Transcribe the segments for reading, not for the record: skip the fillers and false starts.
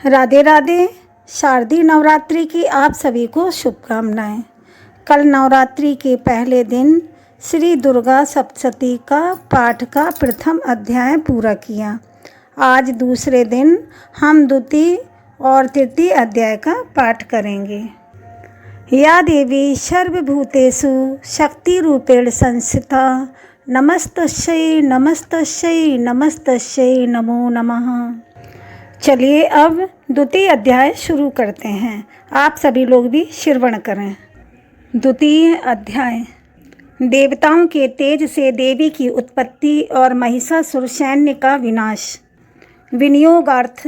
राधे राधे। शारदीय नवरात्रि की आप सभी को शुभकामनाएं। कल नवरात्रि के पहले दिन श्री दुर्गा सप्तशती का पाठ का प्रथम अध्याय पूरा किया। आज दूसरे दिन हम द्वितीय और तृतीय अध्याय का पाठ करेंगे। या देवी सर्वभूतेषु शक्तिरूपेण संस्थिता नमस्तस्यै नमस्तस्यै नमस्तस्यै नमो नमः। चलिए अब द्वितीय अध्याय शुरू करते हैं। आप सभी लोग भी श्रवण करें। द्वितीय अध्याय। देवताओं के तेज से देवी की उत्पत्ति और महिषासुर सैन्य का विनाश। विनियोगार्थ।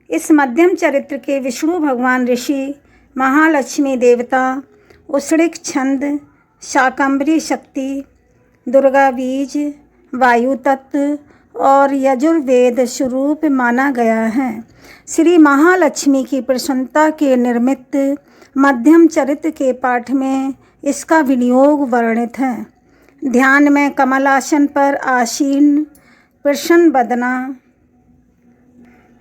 इस मध्यम चरित्र के विष्णु भगवान ऋषि, महालक्ष्मी देवता, उष्णिक छंद, शाकंभरी शक्ति, दुर्गा बीज, वायु तत्व और यजुर्वेद स्वरूप माना गया है। श्री महालक्ष्मी की प्रसन्नता के निर्मित मध्यम चरित्र के पाठ में इसका विनियोग वर्णित है। ध्यान में कमलासन पर आसीन प्रसन्न बदना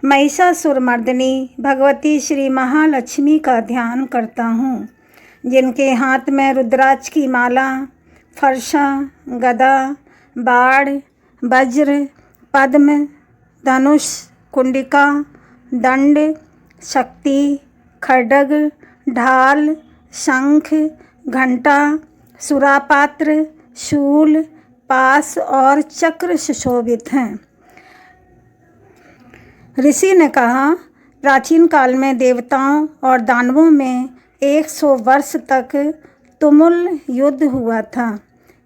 महिषासुरमर्दिनी भगवती श्री महालक्ष्मी का ध्यान करता हूँ, जिनके हाथ में रुद्राक्ष की माला, फरसा, गदा, बाण, वज्र, पद्म, धनुष, कुंडिका, दंड, शक्ति, खड्ग, ढाल, शंख, घंटा, सुरापात्र, शूल, पास और चक्र सुशोभित हैं। ऋषि ने कहा, प्राचीन काल में देवताओं और दानवों में 100 वर्ष तक तुमुल युद्ध हुआ था।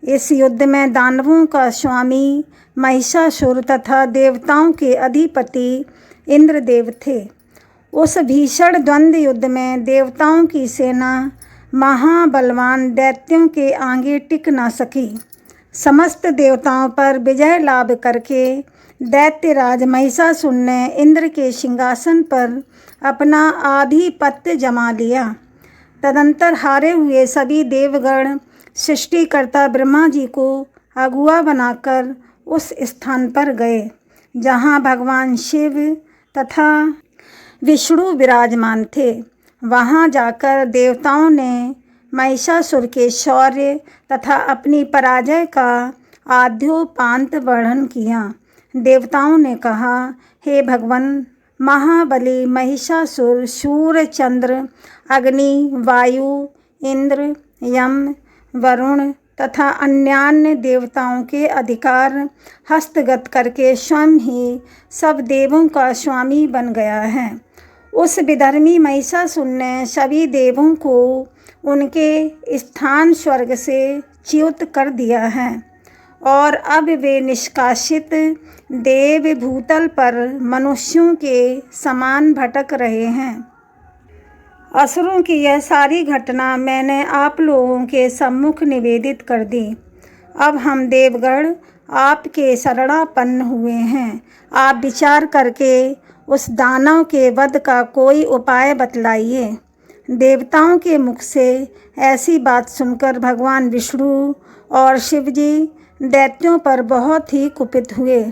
इस युद्ध में दानवों का स्वामी महिषासुर तथा देवताओं के अधिपति इंद्रदेव थे। उस भीषण द्वंद्व युद्ध में देवताओं की सेना महाबलवान दैत्यों के आगे टिक न सकी। समस्त देवताओं पर विजय लाभ करके दैत्यराज महिषासुर ने इंद्र के सिंहासन पर अपना आधिपत्य जमा लिया। तदंतर हारे हुए सभी देवगण सृष्टिकर्ता ब्रह्मा जी को अगुआ बनाकर उस स्थान पर गए जहाँ भगवान शिव तथा विष्णु विराजमान थे। वहाँ जाकर देवताओं ने महिषासुर के शौर्य तथा अपनी पराजय का आद्योपांत वर्णन किया। देवताओं ने कहा, हे भगवान, महाबली महिषासुर सूर्य, चंद्र, अग्नि, वायु, इंद्र, यम, वरुण तथा अन्यान्य देवताओं के अधिकार हस्तगत करके स्वयं ही सब देवों का स्वामी बन गया है। उस विधर्मी महिषासुर ने सभी देवों को उनके स्थान स्वर्ग से च्युत कर दिया है और अब वे निष्कासित देव भूतल पर मनुष्यों के समान भटक रहे हैं। असुरों की यह सारी घटना मैंने आप लोगों के सम्मुख निवेदित कर दी। अब हम देवगण आपके शरणापन्न हुए हैं। आप विचार करके उस दानव के वध का कोई उपाय बतलाइए। देवताओं के मुख से ऐसी बात सुनकर भगवान विष्णु और शिवजी दैत्यों पर बहुत ही कुपित हुए।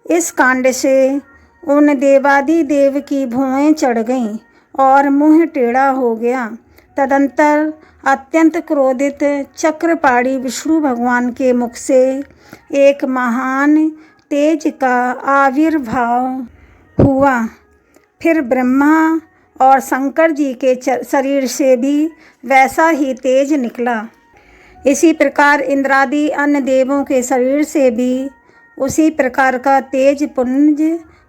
इस कांड से उन देवादिदेव की भुएं चढ़ गईं और मुंह टेढ़ा हो गया। तदंतर अत्यंत क्रोधित चक्रपाणी विष्णु भगवान के मुख से एक महान तेज का आविर्भाव हुआ। फिर ब्रह्मा और शंकर जी के शरीर से भी वैसा ही तेज निकला। इसी प्रकार इंद्रादि अन्य देवों के शरीर से भी उसी प्रकार का तेज पुंज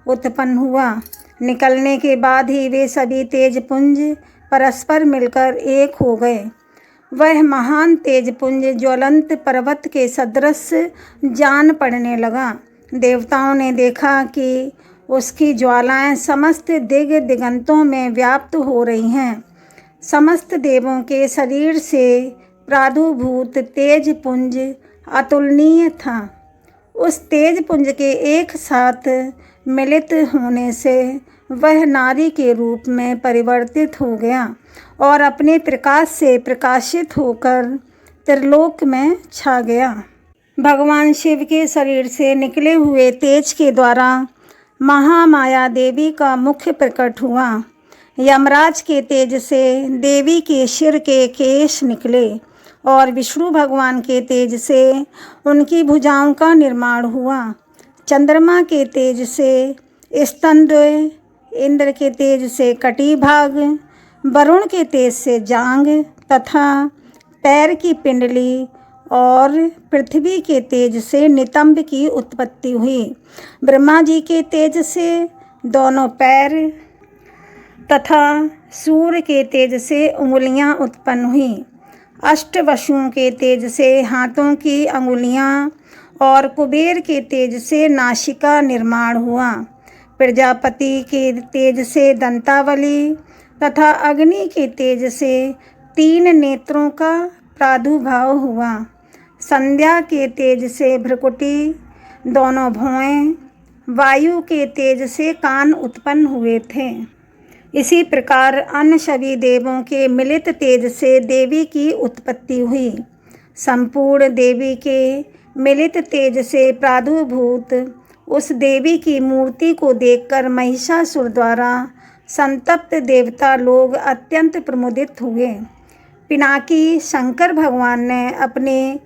उत्पन्न हुआ। निकलने के बाद ही वे सभी तेजपुंज परस्पर मिलकर एक हो गए। वह महान तेजपुंज ज्वलंत पर्वत के सदृश जान पड़ने लगा। देवताओं ने देखा कि उसकी ज्वालाएं समस्त दिगंतों में व्याप्त हो रही हैं। समस्त देवों के शरीर से प्रादुर्भूत तेजपुंज अतुलनीय था। उस तेजपुंज के एक साथ मिलित होने से वह नारी के रूप में परिवर्तित हो गया और अपने प्रकाश से प्रकाशित होकर त्रिलोक में छा गया। भगवान शिव के शरीर से निकले हुए तेज के द्वारा महामाया देवी का मुख्य प्रकट हुआ। यमराज के तेज से देवी के सिर के केश निकले और विष्णु भगवान के तेज से उनकी भुजाओं का निर्माण हुआ। चंद्रमा के तेज से स्तनद्वय, इंद्र के तेज से कटिभाग, वरुण के तेज से जांग तथा पैर की पिंडली और पृथ्वी के तेज से नितंब की उत्पत्ति हुई। ब्रह्मा जी के तेज से दोनों पैर तथा सूर्य के तेज से उंगलियां उत्पन्न हुई। अष्टवसुओं के तेज से हाथों की अंगुलियां और कुबेर के तेज से नासिका निर्माण हुआ। प्रजापति के तेज से दंतावली तथा अग्नि के तेज से 3 नेत्रों का प्रादुर्भाव हुआ। संध्या के तेज से भ्रुकुटी, दोनों भौहें, वायु के तेज से कान उत्पन्न हुए थे। इसी प्रकार अन्य सभी देवों के मिलित तेज से देवी की उत्पत्ति हुई। संपूर्ण देवी के मिलित तेज से प्रादुर्भूत उस देवी की मूर्ति को देखकर महिषासुर द्वारा संतप्त देवता लोग अत्यंत प्रमुदित हुए। पिनाकी शंकर भगवान ने अपने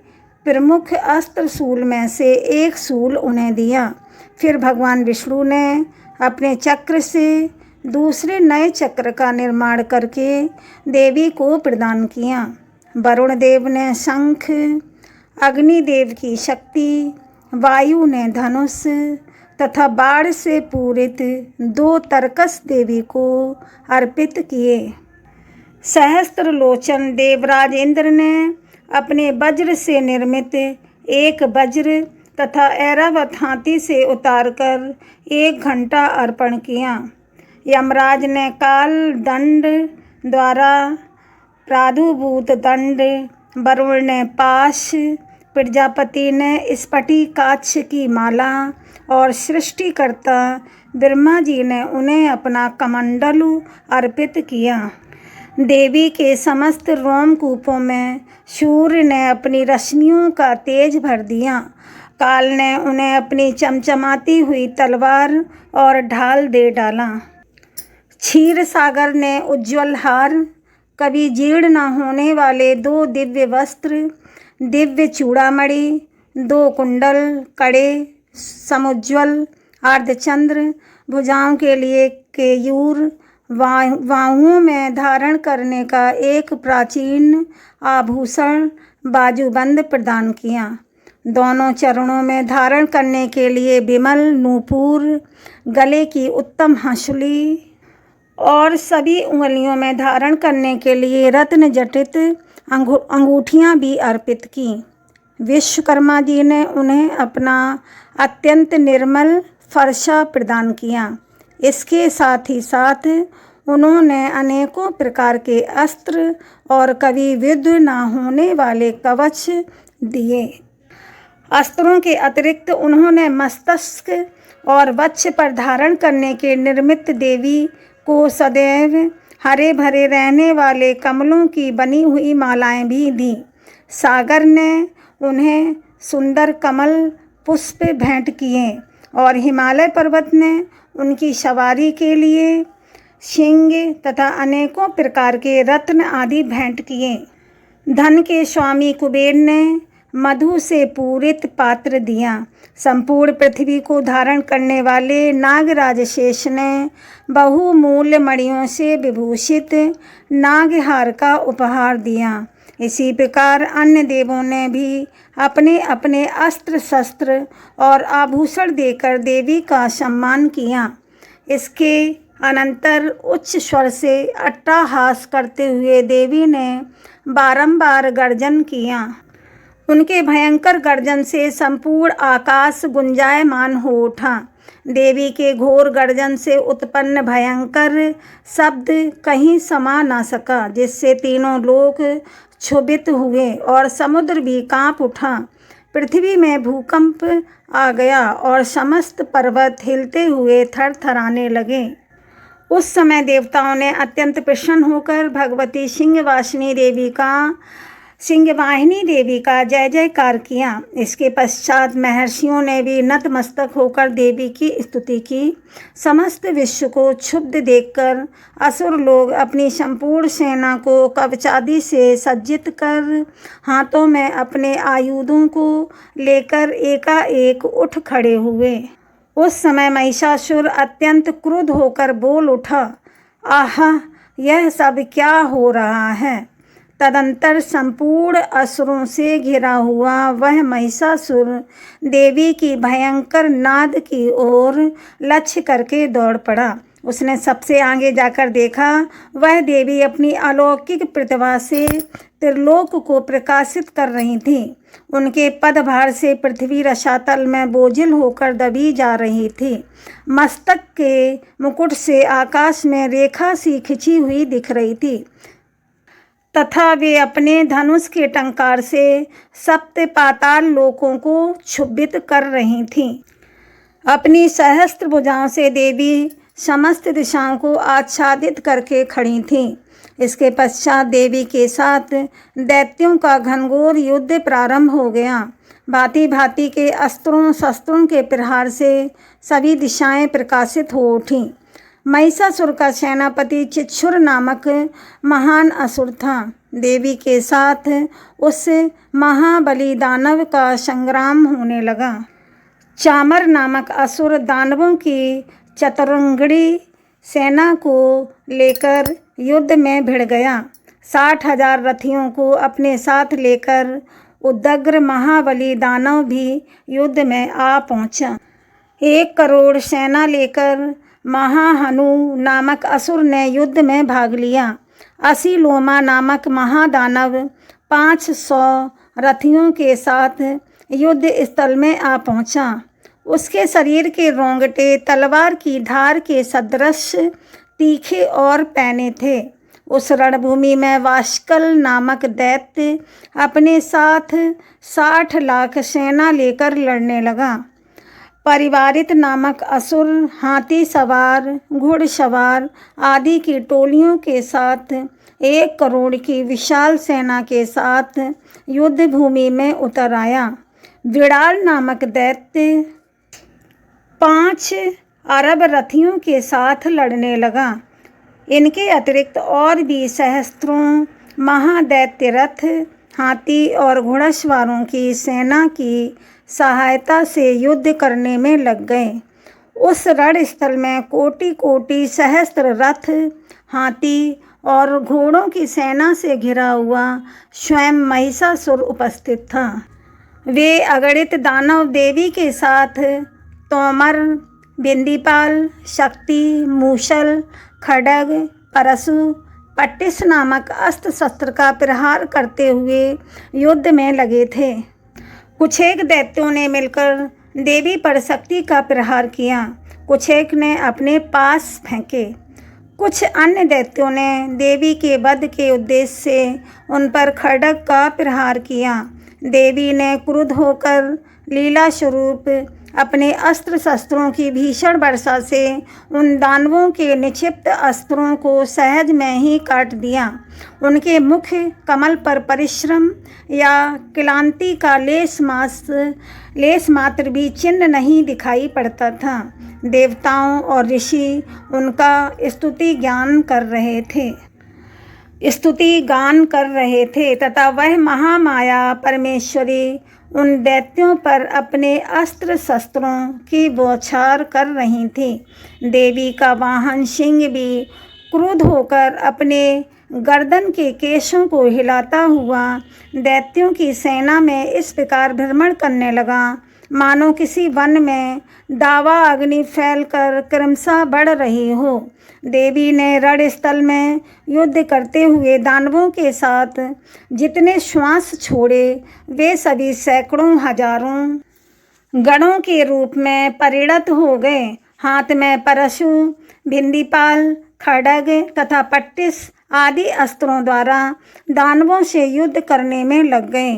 प्रमुख अस्त्र शूल में से एक शूल उन्हें दिया। फिर भगवान विष्णु ने अपने चक्र से दूसरे नए चक्र का निर्माण करके देवी को प्रदान किया। वरुण देव ने शंख, अग्निदेव की शक्ति, वायु ने धनुष तथा बाण से पूरित 2 तरकस देवी को अर्पित किए। सहस्त्र लोचन देवराज इंद्र ने अपने वज्र से निर्मित एक वज्र तथा ऐरावत हाथी से उतारकर 1 घंटा अर्पण किया। यमराज ने काल दंड द्वारा प्रादुर्भूत दंड, वरुण ने पाश, प्रजापति ने स्फटिकाक्ष की माला और सृष्टिकर्ता ब्रह्मा जी ने उन्हें अपना कमंडलु अर्पित किया। देवी के समस्त रोमकूपों में सूर्य ने अपनी रश्मियों का तेज भर दिया। काल ने उन्हें अपनी चमचमाती हुई तलवार और ढाल दे डाला। क्षीर सागर ने उज्ज्वल हार, कभी जीर्ण न होने वाले 2 दिव्य वस्त्र, दिव्य चूड़ामणि, 2 कुंडल, कड़े, समुज्ज्वल अर्धचंद्र, भुजाओं के लिए केयूर, बाहुओं में धारण करने का एक प्राचीन आभूषण बाजूबंद प्रदान किया। दोनों चरणों में धारण करने के लिए विमल नूपुर, गले की उत्तम हंसुली और सभी उंगलियों में धारण करने के लिए रत्न जटित अंगूठियां भी अर्पित की। विश्वकर्मा जी ने उन्हें अपना अत्यंत निर्मल फरसा प्रदान किया। इसके साथ ही साथ उन्होंने अनेकों प्रकार के अस्त्र और कभी युद्ध न होने वाले कवच दिए। अस्त्रों के अतिरिक्त उन्होंने मस्तक और वक्ष पर धारण करने के निर्मित देवी को सदैव हरे भरे रहने वाले कमलों की बनी हुई मालाएं भी दी। सागर ने उन्हें सुंदर कमल पुष्प भेंट किए और हिमालय पर्वत ने उनकी सवारी के लिए सिंह तथा अनेकों प्रकार के रत्न आदि भेंट किए। धन के स्वामी कुबेर ने मधु से पूरित पात्र दिया। संपूर्ण पृथ्वी को धारण करने वाले नागराज शेष ने बहुमूल्य मणियों से विभूषित नागहार का उपहार दिया। इसी प्रकार अन्य देवों ने भी अपने अपने अस्त्र शस्त्र और आभूषण देकर देवी का सम्मान किया। इसके अनंतर उच्च स्वर से अट्टहास करते हुए देवी ने बारंबार गर्जन किया। उनके भयंकर गर्जन से संपूर्ण आकाश गुंजायमान हो उठा। देवी के घोर गर्जन से उत्पन्न भयंकर शब्द कहीं समा न सका, जिससे तीनों लोक क्षुभित हुए और समुद्र भी कांप उठा। पृथ्वी में भूकंप आ गया और समस्त पर्वत हिलते हुए थरथराने लगे। उस समय देवताओं ने अत्यंत प्रसन्न होकर भगवती सिंहवासिनी देवी का सिंहवाहिनी देवी का जय जयकार किया। इसके पश्चात महर्षियों ने भी नतमस्तक होकर देवी की स्तुति की। समस्त विश्व को क्षुब्ध देखकर असुर लोग अपनी संपूर्ण सेना को कवचादि से सज्जित कर हाथों में अपने आयुधों को लेकर एकाएक उठ खड़े हुए। उस समय महिषासुर अत्यंत क्रुद्ध होकर बोल उठा, आहा, यह सब क्या हो रहा है। तदंतर संपूर्ण असुरों से घिरा हुआ वह महिषासुर देवी की भयंकर नाद की ओर लक्ष्य करके दौड़ पड़ा। उसने सबसे आगे जाकर देखा, वह देवी अपनी अलौकिक प्रतिभा से त्रिलोक को प्रकाशित कर रही थी। उनके पदभार से पृथ्वी रसातल में बोझिल होकर दबी जा रही थी। मस्तक के मुकुट से आकाश में रेखा सी खिंची हुई दिख रही थी तथा वे अपने धनुष के टंकार से सप्त पाताल लोकों को क्षुभित कर रही थीं। अपनी सहस्त्र भुजाओं से देवी समस्त दिशाओं को आच्छादित करके खड़ी थीं। इसके पश्चात देवी के साथ दैत्यों का घनघोर युद्ध प्रारंभ हो गया। भांति भांति के अस्त्रों शस्त्रों के प्रहार से सभी दिशाएं प्रकाशित हो उठीं। महिषासुर का सेनापति चिक्षुर नामक महान असुर था। देवी के साथ उस महाबली दानव का संग्राम होने लगा। चामर नामक असुर दानवों की चतुरंगड़ी सेना को लेकर युद्ध में भिड़ गया। 60,000 रथियों को अपने साथ लेकर उदग्र महाबली दानव भी युद्ध में आ पहुंचा। 1 करोड़ सेना लेकर महाहनु नामक असुर ने युद्ध में भाग लिया। असीलोमा नामक महादानव 500 रथियों के साथ युद्ध स्थल में आ पहुंचा। उसके शरीर के रोंगटे तलवार की धार के सदृश तीखे और पैने थे। उस रणभूमि में वाष्कल नामक दैत्य अपने साथ 60 लाख सेना लेकर लड़ने लगा। परिवारित नामक असुर हाथी सवार, घुड़सवार आदि की टोलियों के साथ 1 करोड़ की विशाल सेना के साथ युद्ध भूमि में उतर आया। विड़ाल नामक दैत्य 5 अरब रथियों के साथ लड़ने लगा। इनके अतिरिक्त और भी सहस्त्रों महादैत्य रथ हाथी और घुड़सवारों की सेना की सहायता से युद्ध करने में लग गए। उस रणस्थल में कोटि कोटि सहस्त्र रथ हाथी और घोड़ों की सेना से घिरा हुआ स्वयं महिषासुर उपस्थित था। वे अगणित दानव देवी के साथ तोमर, बिंदीपाल, शक्ति, मूसल, खड्ग, परशु, पट्टिस नामक अस्त्र शस्त्र का प्रहार करते हुए युद्ध में लगे थे। कुछ एक दैत्यों ने मिलकर देवी पर शक्ति का प्रहार किया, कुछ एक ने अपने पास फेंके। कुछ अन्य दैत्यों ने देवी के वध के उद्देश्य से उन पर खड्ग का प्रहार किया। देवी ने क्रुद्ध होकर लीला स्वरूप अपने अस्त्र शस्त्रों की भीषण वर्षा से उन दानवों के निक्षिप्त अस्त्रों को सहज में ही काट दिया। उनके मुख कमल पर परिश्रम या क्लांति का लेस मात्र भी चिन्ह नहीं दिखाई पड़ता था। देवताओं और ऋषि उनका स्तुति गान कर रहे थे तथा वह महामाया परमेश्वरी उन दैत्यों पर अपने अस्त्र शस्त्रों की बौछार कर रही थी। देवी का वाहन सिंह भी क्रुद्ध होकर अपने गर्दन के केशों को हिलाता हुआ दैत्यों की सेना में इस प्रकार भ्रमण करने लगा, मानो किसी वन में दावा अग्नि फैलकर क्रमशः बढ़ रही हो। देवी ने रणस्थल में युद्ध करते हुए दानवों के साथ जितने श्वास छोड़े वे सभी सैकड़ों हजारों गणों के रूप में परिणत हो गए। हाथ में परशु, भिंदीपाल, खड्ग तथा पट्टिस आदि अस्त्रों द्वारा दानवों से युद्ध करने में लग गए।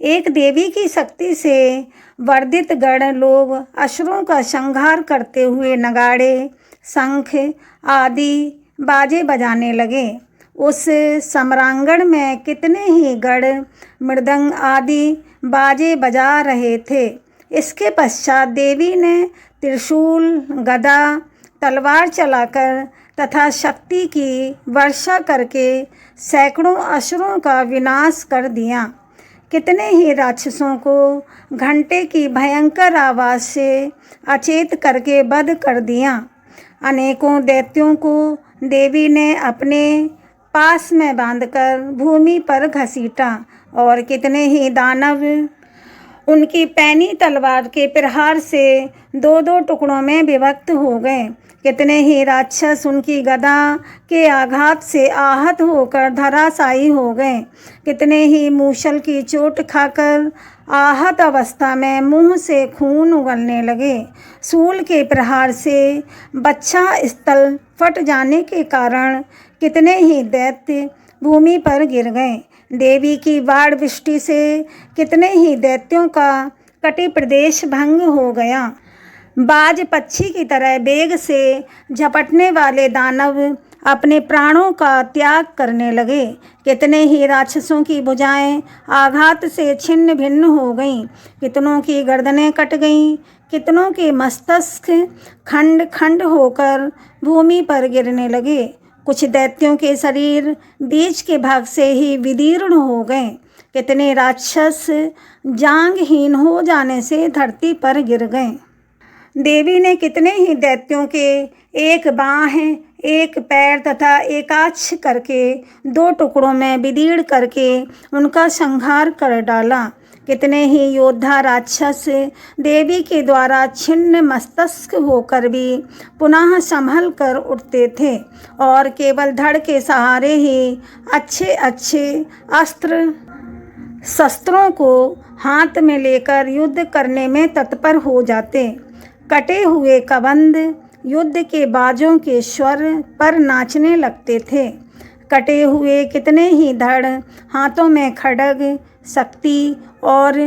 एक देवी की शक्ति से वर्धित गण लोग असुरों का संहार करते हुए नगाड़े, शंख आदि बाजे बजाने लगे। उस सम्रांगण में कितने ही गढ़ मृदंग आदि बाजे बजा रहे थे। इसके पश्चात देवी ने त्रिशूल, गदा, तलवार चलाकर तथा शक्ति की वर्षा करके सैकड़ों असुरों का विनाश कर दिया। कितने ही राक्षसों को घंटे की भयंकर आवाज़ से अचेत करके वध कर दिया। अनेकों दैत्यों को देवी ने अपने पास में बांधकर भूमि पर घसीटा और कितने ही दानव उनकी पैनी तलवार के प्रहार से दो दो टुकड़ों में विभक्त हो गए। कितने ही राक्षस उनकी गदा के आघात से आहत होकर धराशायी हो गए। कितने ही मूसल की चोट खाकर आहत अवस्था में मुंह से खून उगलने लगे। शूल के प्रहार से बच्छा स्थल फट जाने के कारण कितने ही दैत्य भूमि पर गिर गए। देवी की बाढ़ वृष्टि से कितने ही दैत्यों का कटी प्रदेश भंग हो गया। बाज पक्षी की तरह वेग से झपटने वाले दानव अपने प्राणों का त्याग करने लगे। कितने ही राक्षसों की भुजाएं आघात से छिन्न भिन्न हो गईं। कितनों की गर्दनें कट गईं। कितनों के मस्तक खंड खंड होकर भूमि पर गिरने लगे। कुछ दैत्यों के शरीर बीच के भाग से ही विदीर्ण हो गए। कितने राक्षस जांघहीन हो जाने से धरती पर गिर गए। देवी ने कितने ही दैत्यों के एक बाँह, एक पैर तथा एकाक्ष करके दो टुकड़ों में विदीर्ण करके उनका संहार कर डाला। कितने ही योद्धा राक्षस देवी के द्वारा छिन्न मस्तक होकर भी पुनः संभल कर उठते थे और केवल धड़ के सहारे ही अच्छे अच्छे अस्त्र शस्त्रों को हाथ में लेकर युद्ध करने में तत्पर हो जाते। कटे हुए कबंध युद्ध के बाजों के स्वर पर नाचने लगते थे। कटे हुए कितने ही धड़ हाथों में खड्ग, शक्ति और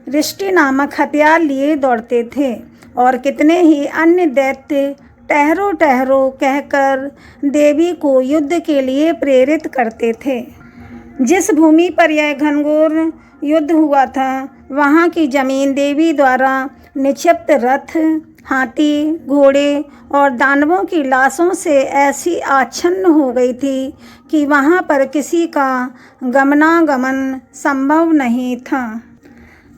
रिष्टि नामक हथियार लिए दौड़ते थे और कितने ही अन्य दैत्य ठहरो ठहरो कहकर देवी को युद्ध के लिए प्रेरित करते थे। जिस भूमि पर यह घनघोर युद्ध हुआ था वहाँ की जमीन देवी द्वारा निक्षिप्त रथ, हाथी, घोड़े और दानवों की लाशों से ऐसी आच्छन्न हो गई थी कि वहाँ पर किसी का गमनागमन संभव नहीं था।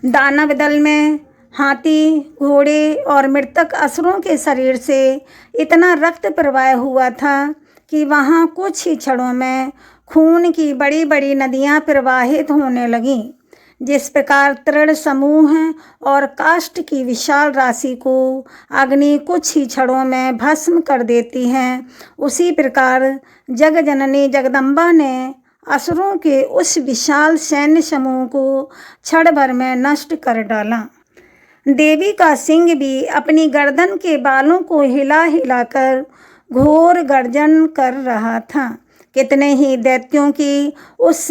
दानव दल में हाथी, घोड़े और मृतक असुरों के शरीर से इतना रक्त प्रवाह हुआ था कि वहाँ कुछ ही क्षणों में खून की बड़ी बड़ी नदियाँ प्रवाहित होने लगीं। जिस प्रकार तृण समूह और काष्ठ की विशाल राशि को अग्नि कुछ ही क्षणों में भस्म कर देती है, उसी प्रकार जग जननी जगदम्बा ने असुरों के उस विशाल सैन्य समूह को क्षण भर में नष्ट कर डाला। देवी का सिंह भी अपनी गर्दन के बालों को हिला हिलाकर घोर गर्जन कर रहा था। कितने ही दैत्यों की उस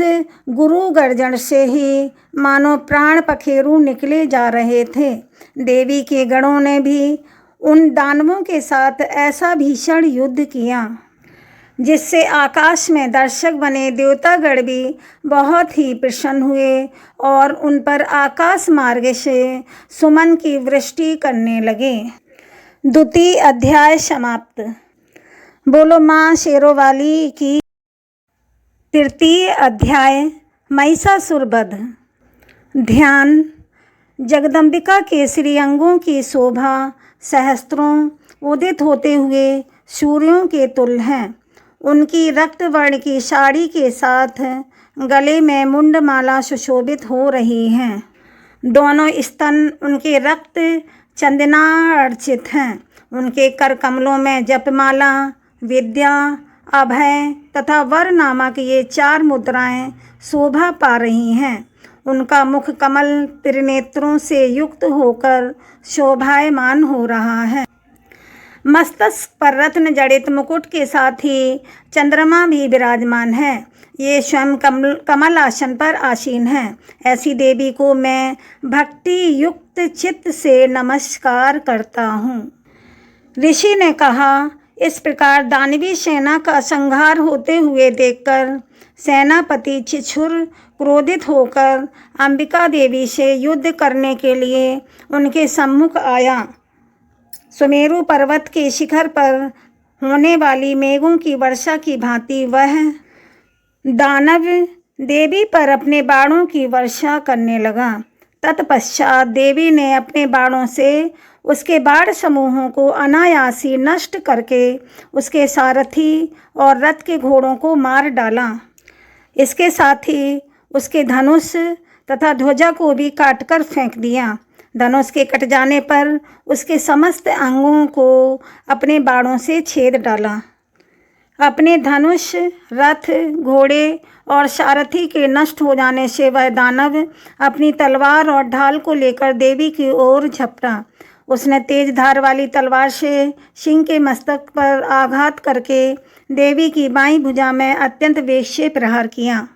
गुरु गर्जन से ही मानो प्राण पखेरु निकले जा रहे थे। देवी के गणों ने भी उन दानवों के साथ ऐसा भीषण युद्ध किया जिससे आकाश में दर्शक बने देवतागण भी बहुत ही प्रसन्न हुए और उन पर आकाश मार्ग से सुमन की वृष्टि करने लगे। द्वितीय अध्याय समाप्त। बोलो माँ शेरोवाली की। तृतीय अध्याय महिषासुर वध। ध्यान। जगदम्बिका के श्री अंगों की शोभा सहस्त्रों उदित होते हुए सूर्यों के तुल्य हैं। उनकी रक्तवर्ण की साड़ी के साथ गले में मुंडमाला सुशोभित हो रही हैं। दोनों स्तन उनके रक्त चंदनार्चित हैं। उनके कर कमलों में जपमाला, विद्या, अभय तथा वर नामक ये 4 मुद्राएं शोभा पा रही हैं। उनका मुख कमल त्रिनेत्रों से युक्त होकर शोभायमान हो रहा है। मस्तक पर रत्न जड़ित मुकुट के साथ ही चंद्रमा भी विराजमान है। ये स्वयं कमल आसन पर आसीन है। ऐसी देवी को मैं भक्ति युक्त चित्त से नमस्कार करता हूँ। ऋषि ने कहा, इस प्रकार दानवी सेना का संहार होते हुए देखकर सेनापति छिछुर क्रोधित होकर अंबिका देवी से युद्ध करने के लिए उनके सम्मुख आया। सुमेरु पर्वत के शिखर पर होने वाली मेघों की वर्षा की भांति वह दानव देवी पर अपने बाणों की वर्षा करने लगा। तत्पश्चात देवी ने अपने बाणों से उसके बाण समूहों को अनायास ही नष्ट करके उसके सारथी और रथ के घोड़ों को मार डाला। इसके साथ ही उसके धनुष तथा ध्वजा को भी काटकर फेंक दिया। धनुष के कट जाने पर उसके समस्त अंगों को अपने बाणों से छेद डाला। अपने धनुष, रथ, घोड़े और सारथी के नष्ट हो जाने से वह दानव अपनी तलवार और ढाल को लेकर देवी की ओर झपटा। उसने तेज धार वाली तलवार से सिंह के मस्तक पर आघात करके देवी की बाईं भुजा में अत्यंत वेग से प्रहार किया।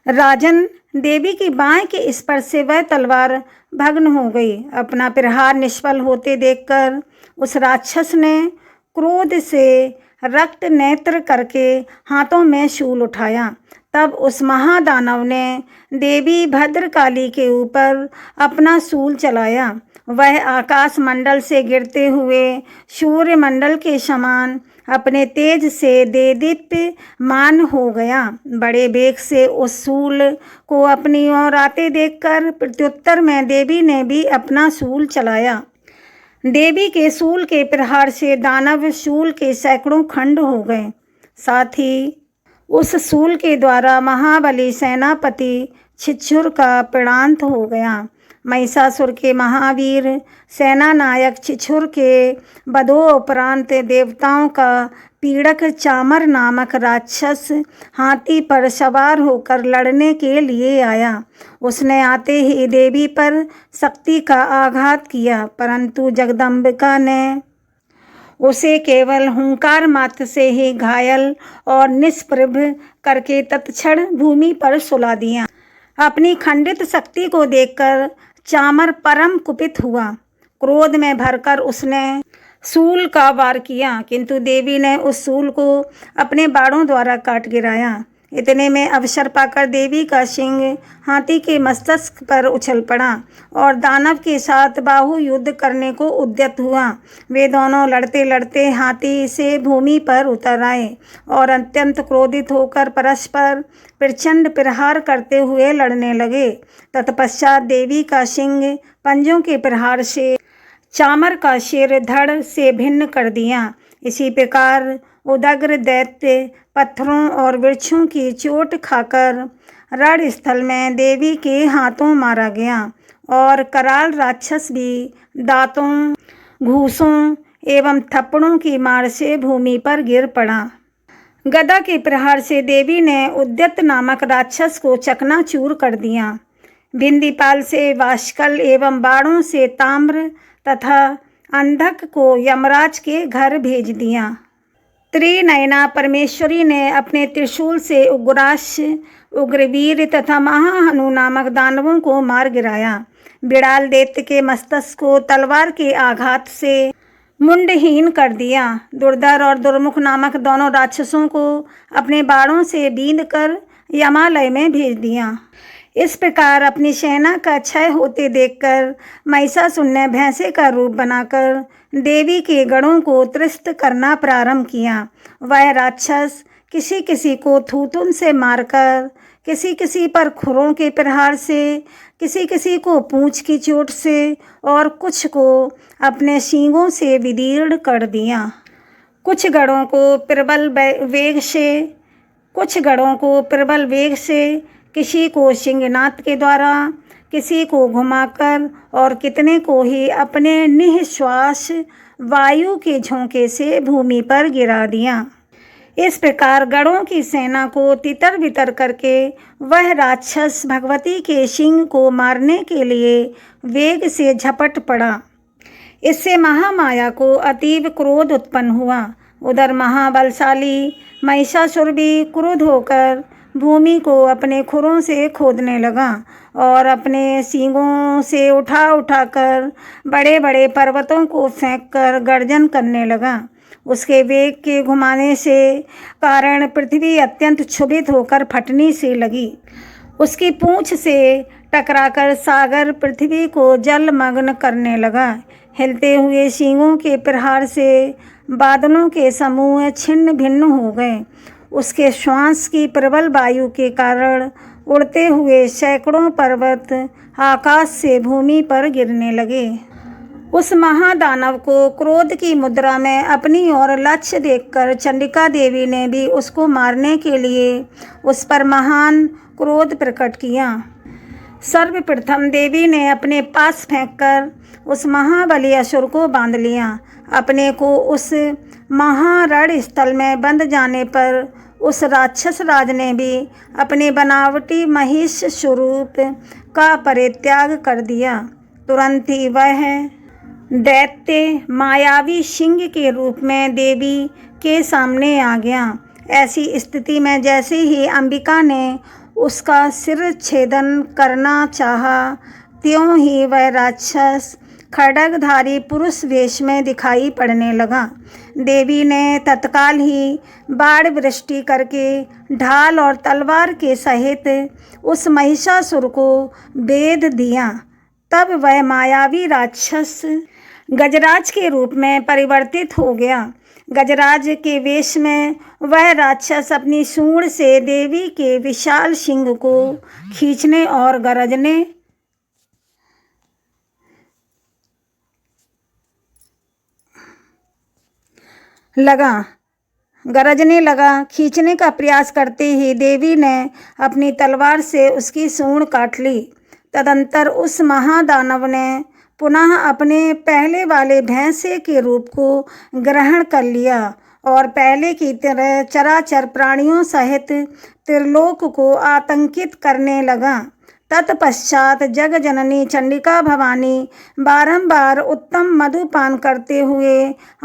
राजन, देवी की बाएं के स्पर्श से वह तलवार भग्न हो गई। अपना प्रहार निष्फल होते देखकर उस राक्षस ने क्रोध से रक्त नेत्र करके हाथों में शूल उठाया। तब उस महादानव ने देवी भद्रकाली के ऊपर अपना शूल चलाया। वह आकाश मंडल से गिरते हुए सूर्य मंडल के समान अपने तेज से देदीप्यमान हो गया। बड़े वेग से उस शूल को अपनी ओर आते देखकर प्रत्युत्तर में देवी ने भी अपना शूल चलाया। देवी के शूल के प्रहार से दानव शूल के सैकड़ों खंड हो गए। साथ ही उस शूल के द्वारा महाबली सेनापति छिछुर का प्रणांत हो गया। महिषासुर के महावीर सेना नायक छिछुर के वधोपरांत देवताओं का पीड़क चामर नामक राक्षस हाथी पर सवार होकर लड़ने के लिए आया। उसने आते ही देवी पर शक्ति का आघात किया, परंतु जगदम्बिका ने उसे केवल हुंकार मात्र से ही घायल और निष्प्रभ करके तत्क्षण भूमि पर सुला दिया। अपनी खंडित शक्ति को देखकर चामर परम कुपित हुआ। क्रोध में भरकर उसने शूल का वार किया, किंतु देवी ने उस शूल को अपने बाणों द्वारा काट गिराया। इतने में अवसर पाकर देवी का सिंह हाथी के मस्तक पर उछल पड़ा और दानव के साथ बाहु युद्ध करने को उद्यत हुआ। वे दोनों लड़ते लड़ते हाथी से भूमि पर उतर आए और अत्यंत क्रोधित होकर परस्पर प्रचंड प्रहार करते हुए लड़ने लगे। तत्पश्चात देवी का सिंह पंजों के प्रहार से चामर का सिर धड़ से भिन्न कर दिया। इसी प्रकार उदग्र दैत्य पत्थरों और वृक्षों की चोट खाकर रणस्थल में देवी के हाथों मारा गया और कराल राक्षस भी दांतों, घूसों एवं थप्पड़ों की मार से भूमि पर गिर पड़ा। गदा के प्रहार से देवी ने उद्यत नामक राक्षस को चकनाचूर कर दिया। बिंदीपाल से वाष्कल एवं बाणों से ताम्र तथा अंधक को यमराज के घर भेज दिया। त्रिनयना परमेश्वरी ने अपने त्रिशूल से उग्राश, उग्रवीर तथा महाहनु नामक दानवों को मार गिराया। बिड़ाल दैत्य के मस्तक को तलवार के आघात से मुंडहीन कर दिया। दुर्धर और दुर्मुख नामक दोनों राक्षसों को अपने बाणों से बींध कर यमालय में भेज दिया। इस प्रकार अपनी सेना का क्षय होते देखकर महिषासुर ने भैंसे का रूप बनाकर देवी के गढ़ों को त्रस्त करना प्रारंभ किया। वह राक्षस किसी किसी को थूथुन से मारकर, किसी किसी पर खुरों के प्रहार से, किसी किसी को पूंछ की चोट से और कुछ को अपने सींगों से विदीर्ण कर दिया। कुछ गढ़ों को प्रबल वेग से, किसी को सिंहनाद के द्वारा, किसी को घुमाकर और कितने को ही अपने निःश्वास वायु के झोंके से भूमि पर गिरा दिया। इस प्रकार गढ़ों की सेना को तितर बितर करके वह राक्षस भगवती के सिंह को मारने के लिए वेग से झपट पड़ा। इससे महामाया को अतीव क्रोध उत्पन्न हुआ। उधर महाबलशाली महिषासुर भी क्रुद्ध होकर भूमि को अपने खुरों से खोदने लगा और अपने सींगों से उठाकर बड़े बड़े पर्वतों को फेंककर गर्जन करने लगा। उसके वेग के घुमाने से कारण पृथ्वी अत्यंत क्षुभित होकर फटने से लगी। उसकी पूंछ से टकराकर सागर पृथ्वी को जलमग्न करने लगा। हिलते हुए सींगों के प्रहार से बादलों के समूह छिन्न भिन्न हो गए। उसके श्वास की प्रबल वायु के कारण उड़ते हुए सैकड़ों पर्वत आकाश से भूमि पर गिरने लगे। उस महादानव को क्रोध की मुद्रा में अपनी ओर लक्ष्य देखकर चंडिका देवी ने भी उसको मारने के लिए उस पर महान क्रोध प्रकट किया। सर्वप्रथम देवी ने अपने पास फेंककर उस महाबली असुर को बांध लिया। अपने को उस महारण स्थल में बंध जाने पर उस राक्षस राज ने भी अपने बनावटी महिष स्वरूप का परित्याग कर दिया। तुरंत ही वह दैत्य मायावी सिंह के रूप में देवी के सामने आ गया। ऐसी स्थिति में जैसे ही अंबिका ने उसका सिर छेदन करना चाहा, त्यों ही वह राक्षस खड्गधारी पुरुष वेश में दिखाई पड़ने लगा। देवी ने तत्काल ही बाण वृष्टि करके ढाल और तलवार के सहित उस महिषासुर को भेद दिया। तब वह मायावी राक्षस गजराज के रूप में परिवर्तित हो गया। गजराज के वेश में वह राक्षस अपनी सूंड से देवी के विशाल सिंग को खींचने और गरजने लगा। खींचने का प्रयास करते ही देवी ने अपनी तलवार से उसकी सूंड काट ली। तदंतर उस महादानव ने पुनः अपने पहले वाले भैंसे के रूप को ग्रहण कर लिया और पहले की तरह चराचर प्राणियों सहित त्रिलोक को आतंकित करने लगा। तत्पश्चात जग जननी चंडिका भवानी बारंबार उत्तम मधुपान करते हुए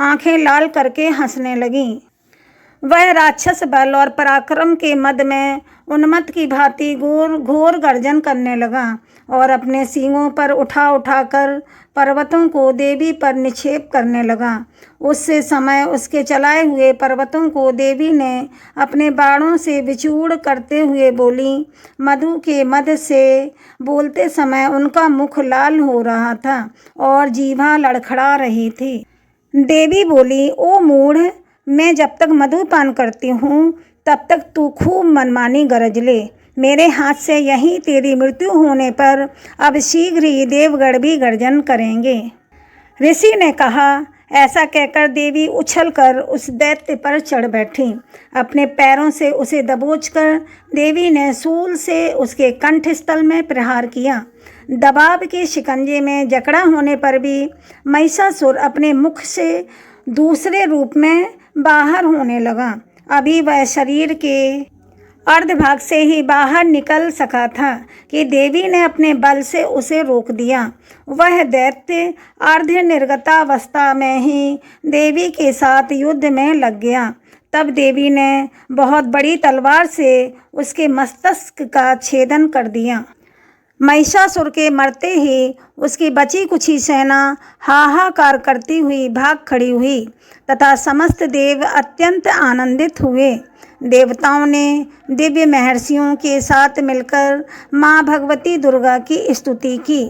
आंखें लाल करके हंसने लगीं। वह राक्षस बल और पराक्रम के मद में उन्मत्त की भांति घोर गर्जन करने लगा और अपने सींगों पर उठाकर पर्वतों को देवी पर निक्षेप करने लगा। उस समय उसके चलाए हुए पर्वतों को देवी ने अपने बाणों से विचूर करते हुए बोली। मधु के मद से बोलते समय उनका मुख लाल हो रहा था और जीभा लड़खड़ा रही थी। देवी बोली, ओ मूढ़, मैं जब तक मधुपान करती हूँ तब तक तू खूब मनमानी गरज ले। मेरे हाथ से यहीं तेरी मृत्यु होने पर अब शीघ्र ही देवगण भी गर्जन करेंगे। ऋषि ने कहा। ऐसा कहकर देवी उछलकर उस दैत्य पर चढ़ बैठी। अपने पैरों से उसे दबोचकर देवी ने शूल से उसके कंठस्थल में प्रहार किया। दबाव के शिकंजे में जकड़ा होने पर भी महिषासुर अपने मुख से दूसरे रूप में बाहर होने लगा। अभी वह शरीर के अर्धभाग से ही बाहर निकल सका था कि देवी ने अपने बल से उसे रोक दिया। वह दैत्य अर्ध निर्गतावस्था में ही देवी के साथ युद्ध में लग गया। तब देवी ने बहुत बड़ी तलवार से उसके मस्तक का छेदन कर दिया। महिषासुर के मरते ही उसकी बची कुछी सेना हाहाकार करती हुई भाग खड़ी हुई तथा समस्त देव अत्यंत आनंदित हुए। देवताओं ने दिव्य महर्षियों के साथ मिलकर माँ भगवती दुर्गा की स्तुति की।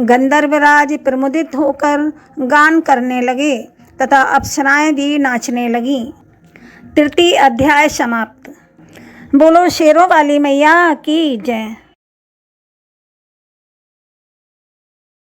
गंधर्वराज प्रमुदित होकर गान करने लगे तथा अप्सराएं भी नाचने लगीं। तृतीय अध्याय समाप्त। बोलो शेरों वाली मैया की जय।